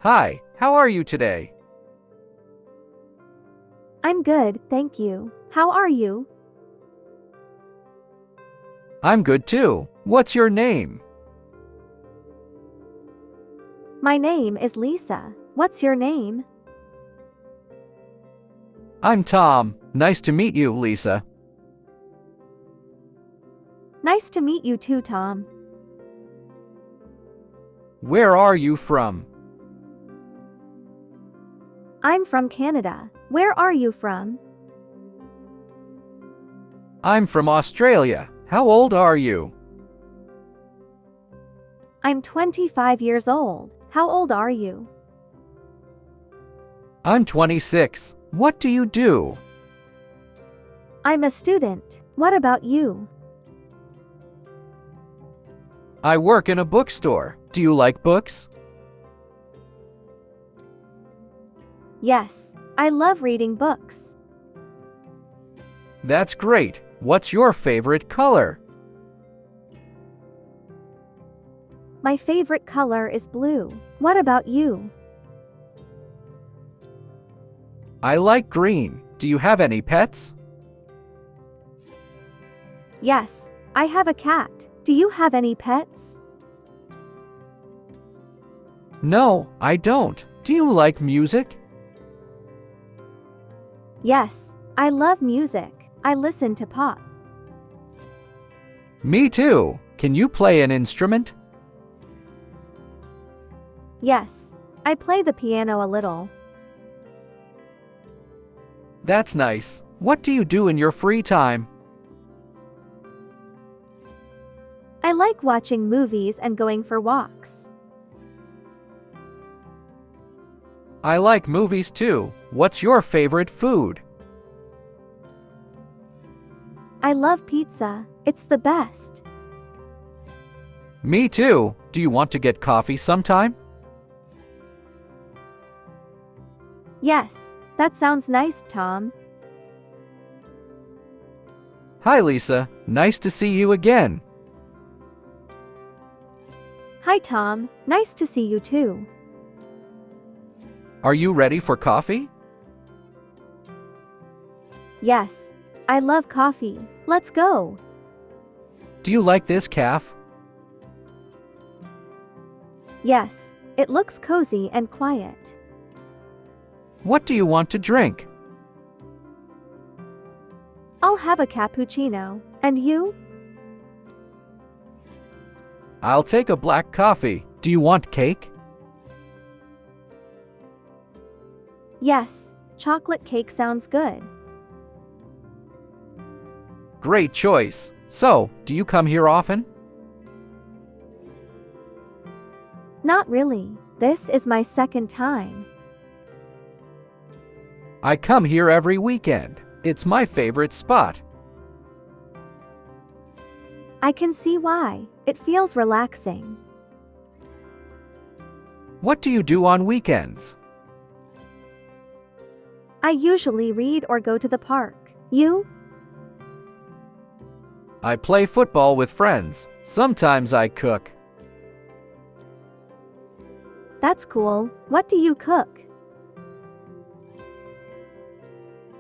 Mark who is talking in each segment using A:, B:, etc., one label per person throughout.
A: Hi, how are you today?
B: I'm good, thank you. How are you?
A: I'm good too. What's your name?
B: My name is Lisa. What's your name?
A: I'm Tom. Nice to meet you, Lisa.
B: Nice to meet you too, Tom.
A: Where are you from?
B: I'm from Canada. Where are you from?
A: I'm from Australia. How old are you?
B: I'm 25 years old. How old are you?
A: I'm 26. What do you do?
B: I'm a student. What about you?
A: I work in a bookstore. Do you like books?
B: Yes, I love reading books.
A: That's great. What's your favorite color?
B: My favorite color is blue. What about you?
A: I like green. Do you have any pets?
B: Yes, I have a cat. Do you have any pets?
A: No, I don't. Do you like music?
B: Yes, I love music. I listen to pop.
A: Me too. Can you play an instrument?
B: Yes, I play the piano a little.
A: That's nice. What do you do in your free time?
B: I like watching movies and going for walks.
A: I like movies too. What's your favorite food?
B: I love pizza. It's the best.
A: Me too. Do you want to get coffee sometime?
B: Yes, that sounds nice, Tom.
A: Hi, Lisa. Nice to see you again.
B: Hi, Tom. Nice to see you too.
A: Are you ready for coffee?
B: Yes, I love coffee. Let's go.
A: Do you like this calf?
B: Yes, it looks cozy and quiet.
A: What do you want to drink?
B: I'll have a cappuccino. And you?
A: I'll take a black coffee. Do you want cake?
B: Yes, chocolate cake sounds good.
A: Great choice. So, do you come here often?
B: Not really. This is my second time.
A: I come here every weekend. It's my favorite spot.
B: I can see why. It feels relaxing.
A: What do you do on weekends?
B: I usually read or go to the park. You?
A: I play football with friends. Sometimes I cook.
B: That's cool. What do you cook?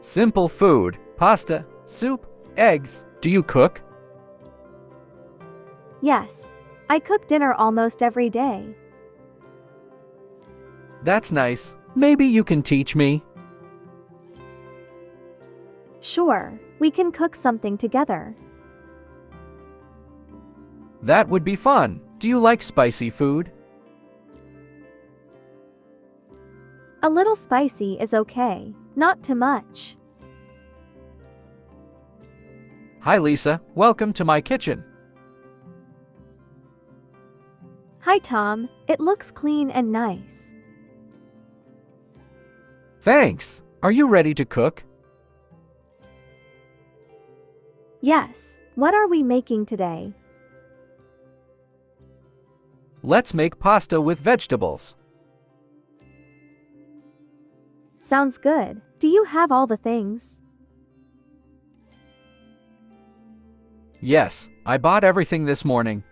A: Simple food, pasta, soup, eggs. Do you cook?
B: Yes, I cook dinner almost every day.
A: That's nice. Maybe you can teach me.
B: Sure, we can cook something together.
A: That would be fun. Do you like spicy food?
B: A little spicy is okay, not too much.
A: Hi, Lisa. Welcome to my kitchen.
B: Hi, Tom. It looks clean and nice.
A: Thanks. Are you ready to cook?
B: Yes, what are we making today?
A: Let's make pasta with vegetables.
B: Sounds good. Do you have all the things?
A: Yes, I bought everything this morning.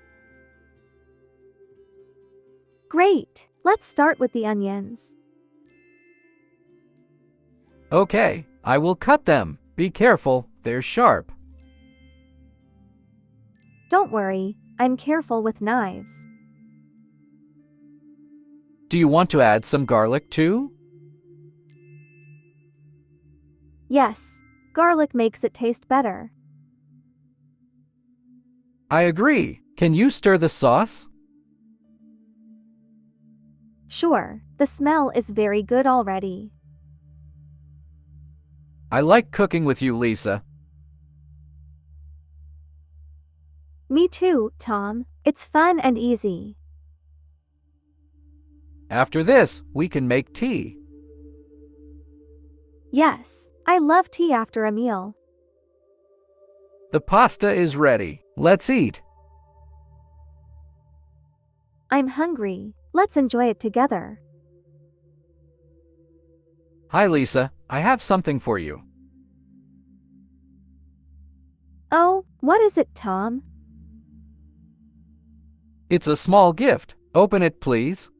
B: Great. Let's start with the onions.
A: Okay, I will cut them. Be careful, they're sharp.
B: Don't worry, I'm careful with knives.
A: Do you want to add some garlic too?
B: Yes, garlic makes it taste better.
A: I agree. Can you stir the sauce?
B: Sure, the smell is very good already.
A: I like cooking with you, Lisa.
B: Me too, Tom. It's fun and easy.
A: After this, we can make tea.
B: Yes, I love tea after a meal.
A: The pasta is ready. Let's eat.
B: I'm hungry. Let's enjoy it together.
A: Hi, Lisa. I have something for you.
B: Oh, what is it, Tom?
A: It's a small gift. Open it, please.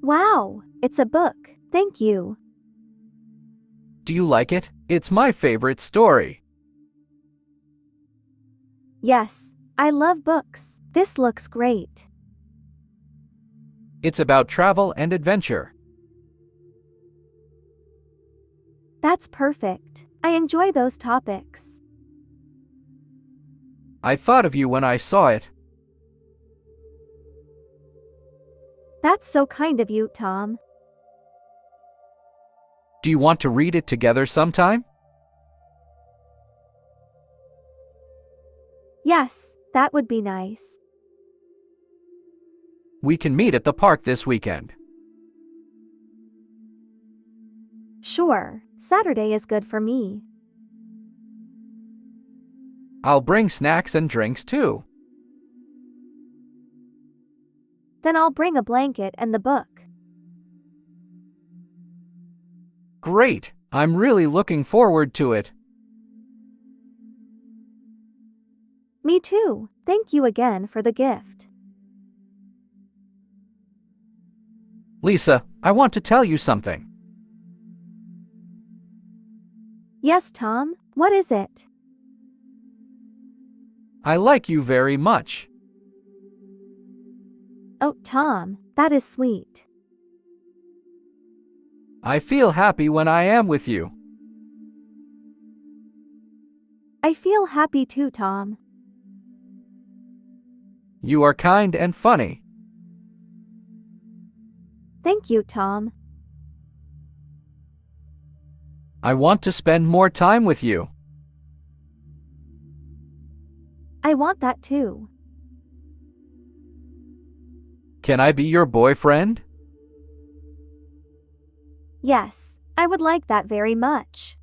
B: Wow, it's a book. Thank you.
A: Do you like it? It's my favorite story.
B: Yes, I love books. This looks great.
A: It's about travel and adventure.
B: That's perfect. I enjoy those topics.
A: I thought of you when I saw it.
B: That's so kind of you, Tom.
A: Do you want to read it together sometime?
B: Yes, that would be nice.
A: We can meet at the park this weekend.
B: Sure, Saturday is good for me.
A: I'll bring snacks and drinks too.
B: Then I'll bring a blanket and the book.
A: Great! I'm really looking forward to it.
B: Me too. Thank you again for the gift.
A: Lisa, I want to tell you something.
B: Yes, Tom, what is it?
A: I like you very much.
B: Oh, Tom, that is sweet.
A: I feel happy when I am with you.
B: I feel happy too, Tom.
A: You are kind and funny.
B: Thank you, Tom.
A: I want to spend more time with you.
B: I want that too.
A: Can I be your boyfriend?
B: Yes, I would like that very much.